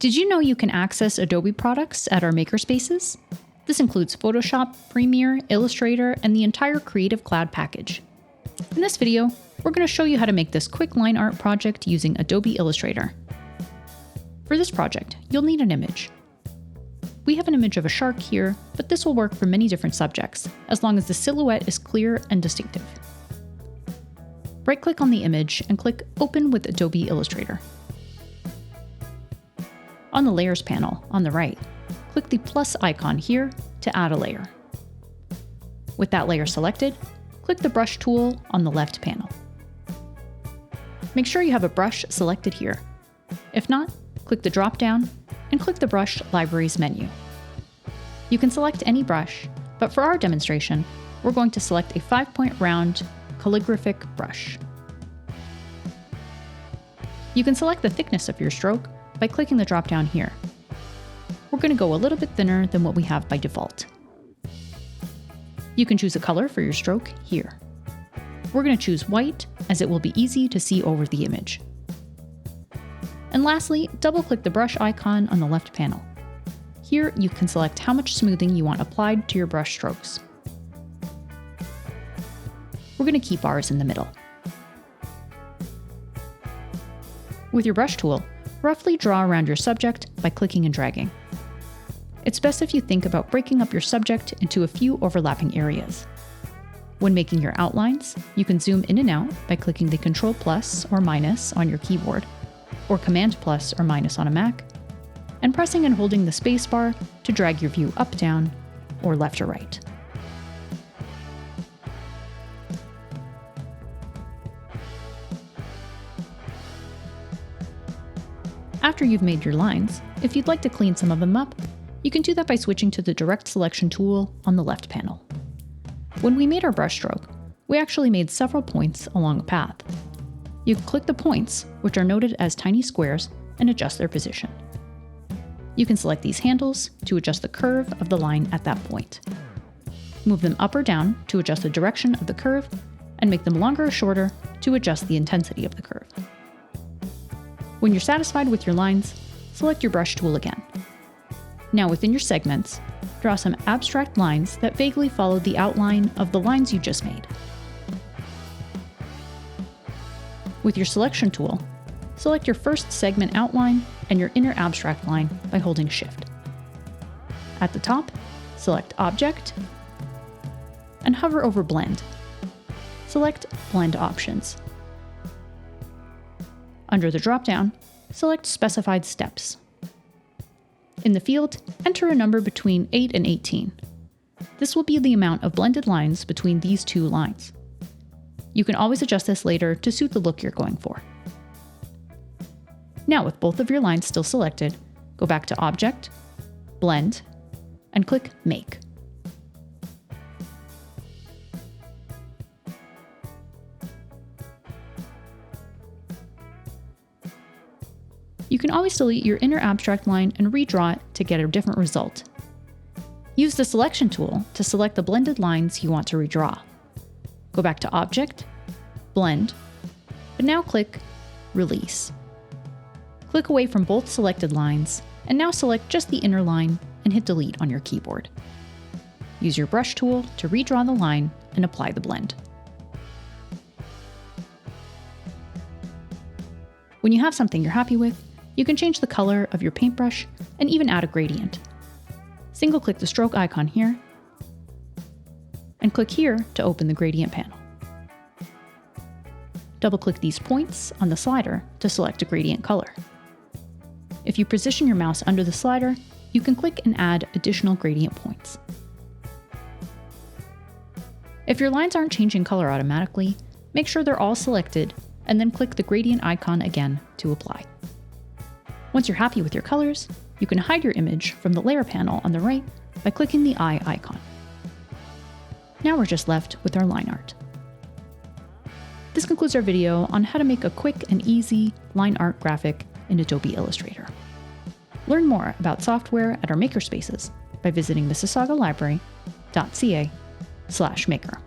Did you know you can access Adobe products at our Makerspaces? This includes Photoshop, Premiere, Illustrator, and the entire Creative Cloud package. In this video, we're going to show you how to make this quick line art project using Adobe Illustrator. For this project, you'll need an image. We have an image of a shark here, but this will work for many different subjects, as long as the silhouette is clear and distinctive. Right-click on the image and click Open with Adobe Illustrator. On the Layers panel on the right, click the plus icon here to add a layer. With that layer selected, click the Brush tool on the left panel. Make sure you have a brush selected here. If not, click the drop-down and click the Brush Libraries menu. You can select any brush, but for our demonstration, we're going to select a 5-point round calligraphic brush. You can select the thickness of your stroke by clicking the drop-down here. We're going to go a little bit thinner than what we have by default. You can choose a color for your stroke here. We're going to choose white, as it will be easy to see over the image. And lastly, double-click the brush icon on the left panel. Here, you can select how much smoothing you want applied to your brush strokes. We're going to keep ours in the middle. With your brush tool, roughly draw around your subject by clicking and dragging. It's best if you think about breaking up your subject into a few overlapping areas. When making your outlines, you can zoom in and out by clicking the Ctrl plus or minus on your keyboard, or Command plus or minus on a Mac, and pressing and holding the spacebar to drag your view up, down, or left or right. After you've made your lines, if you'd like to clean some of them up, you can do that by switching to the Direct Selection tool on the left panel. When we made our brush stroke, we actually made several points along a path. You can click the points, which are noted as tiny squares, and adjust their position. You can select these handles to adjust the curve of the line at that point. Move them up or down to adjust the direction of the curve, and make them longer or shorter to adjust the intensity of the curve. When you're satisfied with your lines, select your brush tool again. Now within your segments, draw some abstract lines that vaguely follow the outline of the lines you just made. With your selection tool, select your first segment outline and your inner abstract line by holding Shift. At the top, select Object and hover over Blend. Select Blend Options. Under the drop-down, select Specified Steps. In the field, enter a number between 8 and 18. This will be the amount of blended lines between these two lines. You can always adjust this later to suit the look you're going for. Now, with both of your lines still selected, go back to Object, Blend, and click Make. You can always delete your inner abstract line and redraw it to get a different result. Use the Selection tool to select the blended lines you want to redraw. Go back to Object, Blend, but now click Release. Click away from both selected lines, and now select just the inner line and hit Delete on your keyboard. Use your brush tool to redraw the line and apply the blend. When you have something you're happy with, you can change the color of your paintbrush and even add a gradient. Single-click the stroke icon here, and click here to open the gradient panel. Double-click these points on the slider to select a gradient color. If you position your mouse under the slider, you can click and add additional gradient points. If your lines aren't changing color automatically, make sure they're all selected and then click the gradient icon again to apply. Once you're happy with your colors, you can hide your image from the layer panel on the right by clicking the eye icon. Now we're just left with our line art. This concludes our video on how to make a quick and easy line art graphic in Adobe Illustrator. Learn more about software at our Makerspaces by visiting mississaugalibrary.ca/maker.